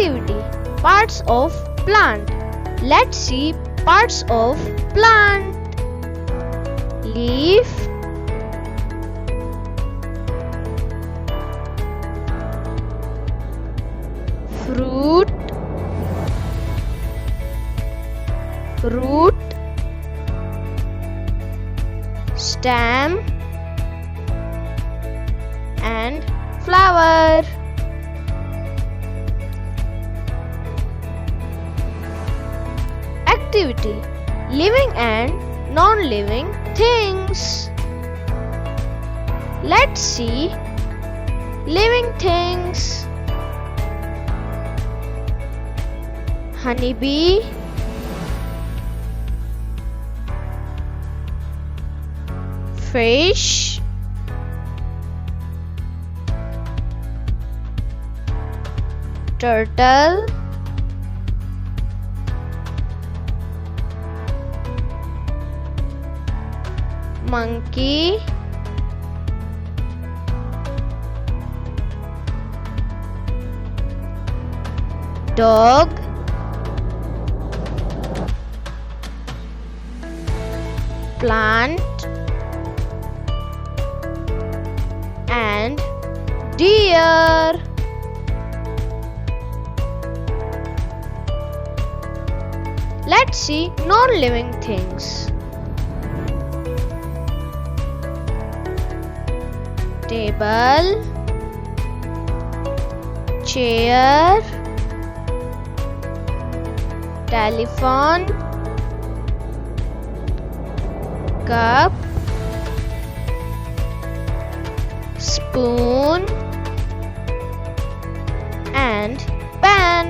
Activity: Parts of plant. Let's see parts of plant. Leaf, fruit, root, stem and flower. Activity: Living and non-living things. Let's see living things. Honeybee, fish, turtle, monkey, dog, plant and deer. Let's see non-living things. Table, chair, telephone, cup, spoon and pen.